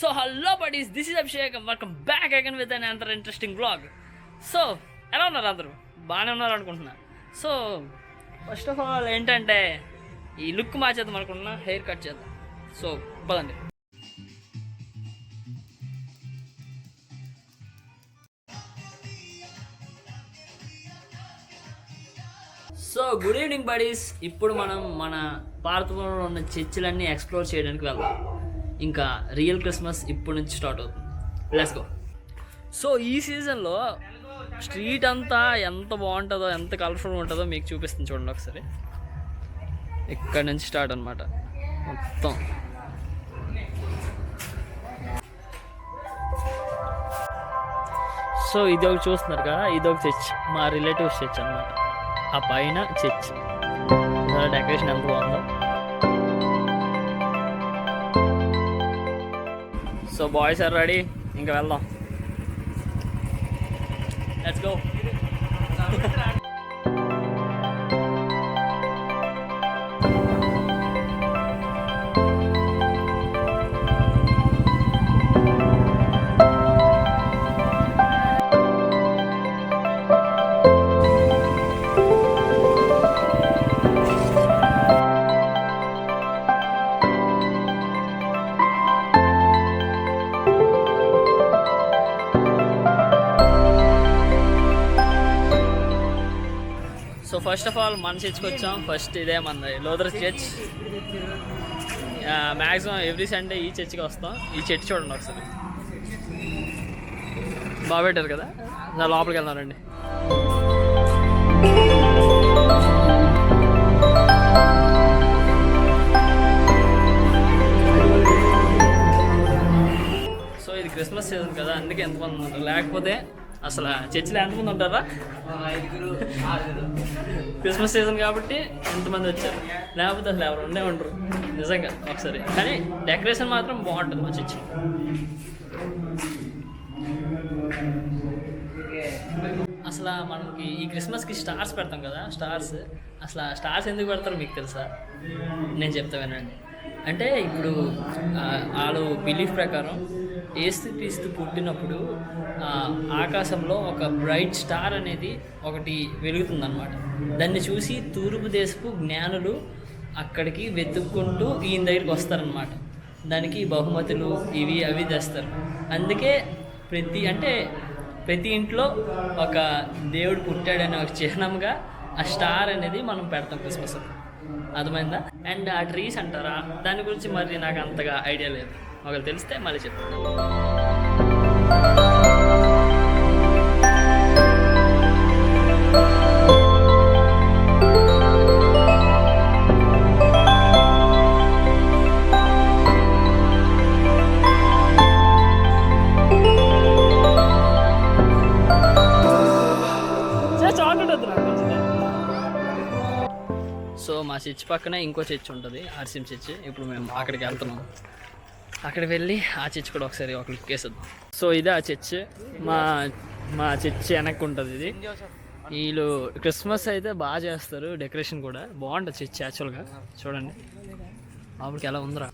So hello buddies, this is Abhishek and welcome back again with another interesting vlog. So ఎలా ఉన్నారు అందరూ? బాగానే ఉన్నారు అనుకుంటున్నా. సో ఫస్ట్ ఆఫ్ ఆల్ ఏంటంటే ఈ లుక్ మార్చేద్దాం అనుకుంటున్నా, హెయిర్ కట్ చేద్దాం. సో పదండి. So good evening buddies. ఇప్పుడు మనం మన భారతదేశంలో ఉన్న చర్చిలన్నీ ఎక్స్ప్లోర్ చేయడానికి వెళ్దాం. ఇంకా రియల్ క్రిస్మస్ ఇప్పటి నుంచి స్టార్ట్ అవుతుంది. Let's go. సో ఈ సీజన్లో స్ట్రీట్ అంతా ఎంత బాగుంటుందో, ఎంత కలర్ఫుల్గా ఉంటుందో మీకు చూపిస్తుంది చూడండి ఒకసారి. ఇక్కడ నుంచి స్టార్ట్ అనమాట మొత్తం. సో ఇది ఒకటి చూస్తున్నారు కదా, ఇది ఒక చర్చ్, మా రిలేటివ్స్ చర్చ్ అనమాట. ఆ పైన చర్చ్ డెకరేషన్ ఎంత బాగుందో. సో బాయ్స్ ఆర్ రెడీ, ఇంకా వెళ్దాం. Let's go. So first of all మన చర్చ్కి వచ్చాం. ఫస్ట్ ఇదే మన లోదర్ చర్చ్. మ్యాక్సిమం ఎవ్రీ సండే ఈ చర్చ్కి వస్తాం. ఈ చర్చ్ చూడండి ఒకసారి, బాగా పెట్టారు కదా. లోపలికి వెళ్దామండి. సో ఇది క్రిస్మస్ సీజన్ కదా, అందుకే ఎంతమంది ఉంటారు. లేకపోతే అసలు చర్చిలో ఎంతమంది ఉంటారా? క్రిస్మస్ సీజన్ కాబట్టి ఎంతమంది వచ్చారు, లేకపోతే అసలు ఎవరు ఉండే ఉంటారు నిజంగా ఒకసారి. కానీ డెకరేషన్ మాత్రం బాగుంటుంది మా చర్చి. అసలు మనకి ఈ క్రిస్మస్కి స్టార్స్ పెడతాం కదా, స్టార్స్. అసలు స్టార్స్ ఎందుకు పెడతారో మీకు తెలుసా? నేను చెప్తా వినండి. అంటే ఇప్పుడు వాళ్ళు బిలీఫ్ ప్రకారం యేసుక్రీస్తు పుట్టినప్పుడు ఆకాశంలో ఒక బ్రైట్ స్టార్ అనేది ఒకటి వెలుగుతుందన్నమాట. దాన్ని చూసి తూర్పు దేశపు జ్ఞానులు అక్కడికి వెతుక్కుంటూ ఈయన దగ్గరికి వస్తారనమాట. దానికి బహుమతులు ఇవి అవి తెస్తారు. అందుకే ప్రతి ఇంట్లో ఒక దేవుడు పుట్టాడనే ఒక చిహ్నంగా ఆ స్టార్ అనేది మనం పెడతాం క్రిస్మస్. అర్థమైందా? అండ్ ఆ ట్రీస్ అంటారా, దాని గురించి మరి నాకు అంతగా ఐడియా లేదు. ఒకవేళ తెలిస్తే మళ్ళీ చెప్తాను. సో మా చర్చ్ పక్కనే ఇంకో చర్చ్ ఉంటుంది, ఆర్సిఎం చర్చ్. ఇప్పుడు మేము అక్కడికి వెళ్తున్నాం. అక్కడికి వెళ్ళి ఆ చర్చ్ కూడా ఒకసారి ఒక లుక్ వేసేద్దాం. సో ఇదే ఆ చర్చ్. మా చర్చ్ వెనక్కి ఉంటుంది ఇది. వీళ్ళు క్రిస్మస్ అయితే బాగా చేస్తారు, డెకరేషన్ కూడా బాగుంటుంది చర్చ్ యాక్చువల్గా. చూడండి లోపలికి ఎలా ఉందిరా.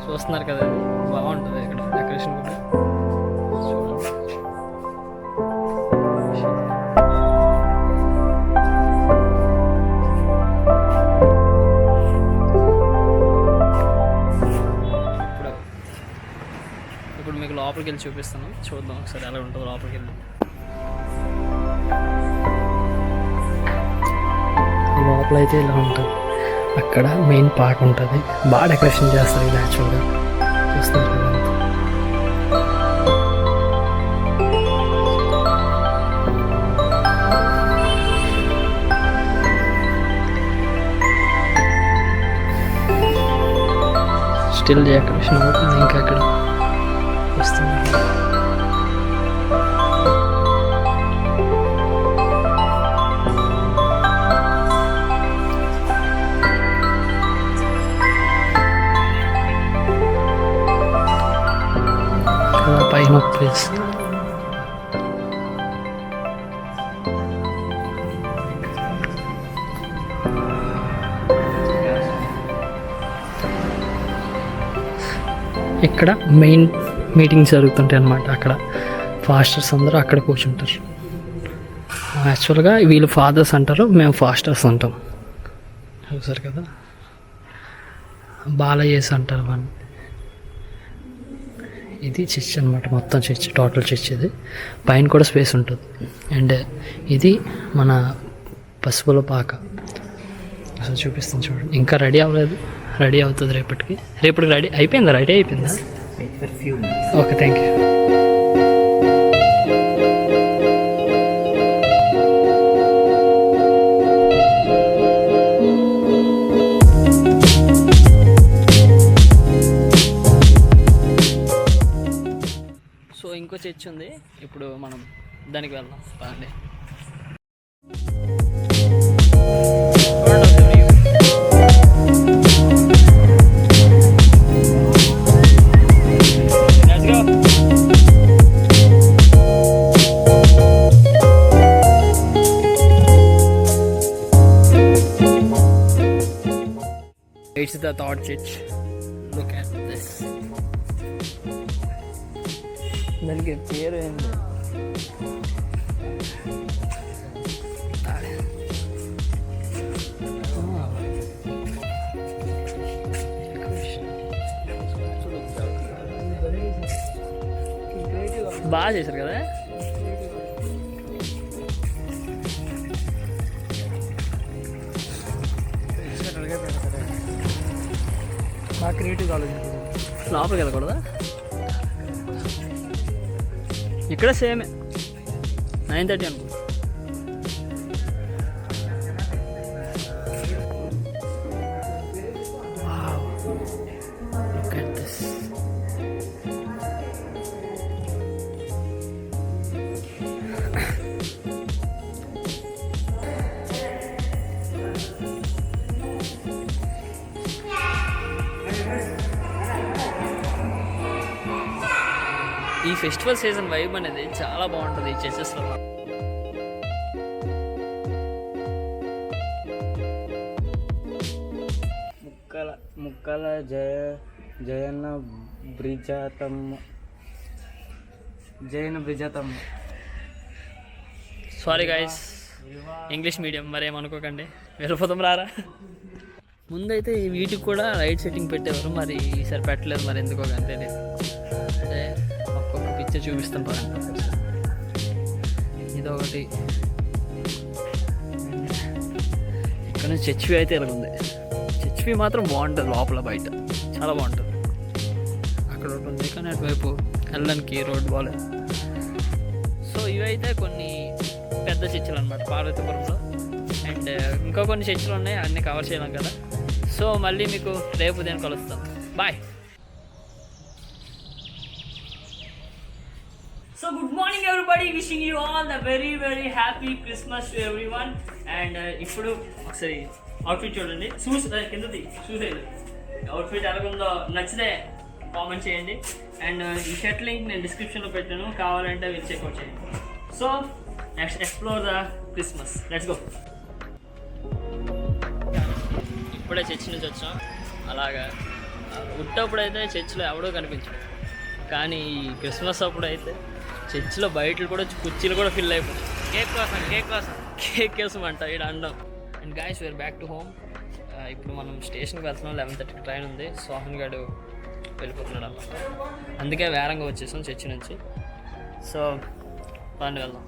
చూస్తున్నారు కదా, బాగుంటుంది ఇక్కడ డెకరేషన్ కూడా. ఇప్పుడు మీకు లోపలికి వెళ్ళి చూపిస్తాను, చూద్దాం ఒకసారి ఎలా ఉంటుందో లోపలికి వెళ్ళి. లోపల అయితే ఇలా ఉంటుంది. అక్కడ మెయిన్ పార్ట్ ఉంటుంది, బాగా డెకరేషన్ చేస్తారు ఇది యాక్చువల్గా. చూస్తున్నారు కదా. స్టిల్ డెకరేషన్ అవుతుంది ఇంకా అక్కడ వస్తుంది. పైన ప్లేస్ ఇక్కడ మెయిన్ మీటింగ్స్ జరుగుతుంటాయి అన్నమాట. అక్కడ ఫాస్టర్స్ అందరూ అక్కడ కూర్చుంటారు. యాక్చువల్గా వీళ్ళు ఫాదర్స్ అంటారు, మేము ఫాస్టర్స్ అంటాం. చూసారు కదా, బాలయేస్ అంటారు వాళ్ళు. ఇది చర్చ్ అనమాట, మొత్తం చర్చ్, టోటల్ చర్చ్. ఇది పైన కూడా స్పేస్ ఉంటుంది. అండ్ ఇది మన పసుపుల పాక. అసలు చూపిస్తాను చూడండి. ఇంకా రెడీ అవ్వలేదు, రెడీ అవుతుంది రేపటికి రెడీ అయిపోయిందా? రెడీ అయిపోయిందా? Okay, thank you. సో ఇంకో చర్చ్ ఉంది, ఇప్పుడు మనం దానికి వెళ్దాం. బాగుంది. It's the third church. Look at this. దానికి పేరు ఏంది? బాగా చేశారు కదా. బాగా క్రియేటివ్ ఆలోచన. లోపలికి వెళ్ళకూడదా? ఇక్కడ సేమే 9:30 అనుకో. Look at this. ఈ ఫెస్టివల్ సీజన్ వైబ్ అనేది చాలా బాగుంటుంది ఈ చర్చెస్లో. ముక్కల జయన బ్రిజాతమ్మ. సారీ గాయస్, ఇంగ్లీష్ మీడియం, మరేమనుకోకండి, వెళ్ళిపోతాం రారా. ముందైతే వీటికి కూడా లైట్ సెట్టింగ్ పెట్టేవారు, మరి ఈసారి పెట్టలేదు, మరి ఎందుకో కానీ తెలియదు. అంటే ఒక్కొక్క పిక్చర్ చూపిస్తాం పదండి. ఇదొకటి. ఇక్కడ నుంచి చర్చ్ అయితే ఇలా ఉంది. చర్చ్ మాత్రం బాగుంటుంది, లోపల బయట చాలా బాగుంటుంది. అక్కడ ఉంటుంది, కానీ అటువైపు వెళ్ళడానికి రోడ్ బాగాలేదు. సో ఇవైతే కొన్ని పెద్ద చర్చిలు అనమాట పార్వతీపురంలో. అండ్ ఇంకా కొన్ని చర్చిలు ఉన్నాయి, అన్నీ కవర్ చేయలేం కదా. సో మళ్ళీ మీకు రేపు నేను కలుస్తాను. Bye. So good morning everybody, wishing you all the very very happy Christmas to everyone. And ఇప్పుడు ఒకసారి అవుట్ఫిట్ చూడండి, షూస్ కిందది షూస్ అయితే అవుట్ఫిట్ ఎలాగుందో నచ్చితే కామెంట్ చేయండి. అండ్ ఈ షర్ట్ లింక్ నేను డిస్క్రిప్షన్లో పెట్టాను, కావాలంటే మీరు చెక్అవుట్ చేయండి. So next explore the Christmas, let's go. ఇప్పుడే చర్చ్ నుంచి వచ్చాం. అలాగా ఉట్టప్పుడైతే చర్చ్లో ఎవడో కనిపించాడు, కానీ ఈ క్రిస్మస్ అప్పుడు అయితే చర్చ్లో బయటలు కూడా కుర్చీలు కూడా ఫిల్ అయిపోతాయి. కేక్ కోసం అంట ఇక్కడ అండం. And guys we're back to home. ఇప్పుడు మనం స్టేషన్కి వెళ్తున్నాం, 11:30కి ట్రైన్ ఉంది. సోహన్ గారు వెళ్ళిపోతున్నాడు అలా, అందుకే వేరంగా వచ్చేసాం చర్చి నుంచి. సో పని వెళ్దాం.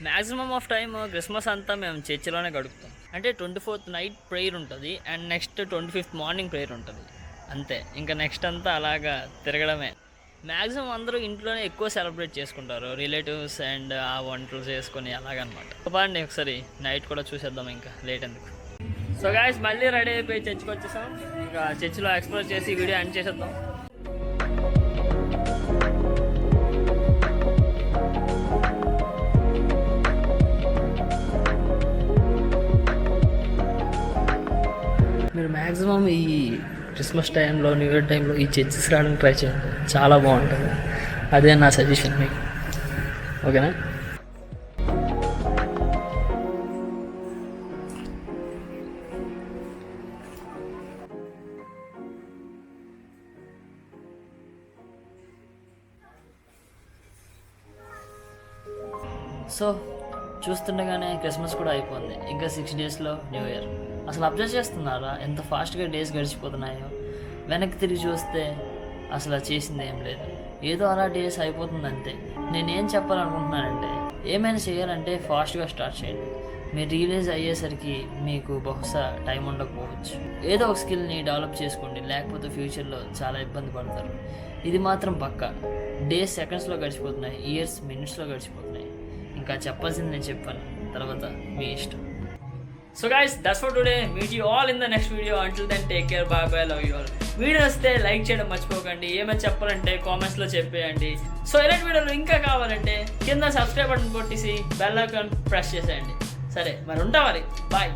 మ్యాక్సిమం ఆఫ్ టైమ్ క్రిస్మస్ అంతా మేము చర్చిలోనే గడుపుతాం. అంటే 24th నైట్ ప్రేయర్ ఉంటుంది, and next 25th morning prayer ఉంటుంది. అంతే, ఇంకా నెక్స్ట్ అంతా అలాగా తిరగడమే. మ్యాక్సిమం అందరూ ఇంట్లోనే ఎక్కువ సెలబ్రేట్ చేసుకుంటారు, రిలేటివ్స్ అండ్ ఆ వంటలు చేసుకొని అలాగనమాట. బాగుండి, ఒకసారి నైట్ కూడా చూసేద్దాం, ఇంకా లేట్ ఎందుకు. సో గాయస్ మళ్ళీ రెడీ అయిపోయి చర్చ్కి వచ్చేసాం. ఇంకా చర్చ్లో ఎక్స్ప్లోర్ చేసి వీడియో ఎండ్ చేసేద్దాం. మీరు మ్యాక్సిమం ఈ క్రిస్మస్ టైంలో, న్యూ ఇయర్ టైంలో ఈ చర్చెస్ రావడానికి ట్రై చేయండి, చాలా బాగుంటుంది. అదే నా సజెషన్ మీకు. ఓకేనా? సో చూస్తుండగానే క్రిస్మస్ కూడా అయిపోయింది. ఇంకా 6 డేస్లో న్యూ ఇయర్. అసలు అబ్జర్వ్ చేస్తున్నారా ఎంత ఫాస్ట్గా డేస్ గడిచిపోతున్నాయో? వెనక్కి తిరిగి చూస్తే అసలు చేసింది ఏం లేదు, ఏదో అలా డేస్ అయిపోతుంది అంతే. నేనేం చెప్పాలనుకుంటున్నానంటే, ఏమైనా చేయాలంటే ఫాస్ట్గా స్టార్ట్ చేయండి. మీరు రియలైజ్ అయ్యేసరికి మీకు బహుశా టైం ఉండకపోవచ్చు. ఏదో ఒక స్కిల్ని డెవలప్ చేసుకోండి, లేకపోతే ఫ్యూచర్లో చాలా ఇబ్బంది పడతారు. ఇది మాత్రం పక్కా. డేస్ సెకండ్స్లో గడిచిపోతున్నాయి, ఇయర్స్ మినిట్స్లో గడిచిపోతున్నాయి. ఇంకా చెప్పాల్సింది నేను చెప్పాను, తర్వాత మీ ఇష్టం. So guys, that's for today. Meet you all in the next video. Until then take care, bye bye, love you all. Video వస్తే లైక్ చేయడం మర్చిపోకండి. ఏమైనా చెప్పాలంటే కామెంట్స్లో చెప్పేయండి. సో ఇలాంటి వీడియోలు ఇంకా కావాలంటే కింద సబ్స్క్రైబ్ బటన్ కొట్టేసి బెల్ ఐకాన్ ప్రెస్ చేసేయండి. సరే మరి ఉంటా, మరి బాయ్.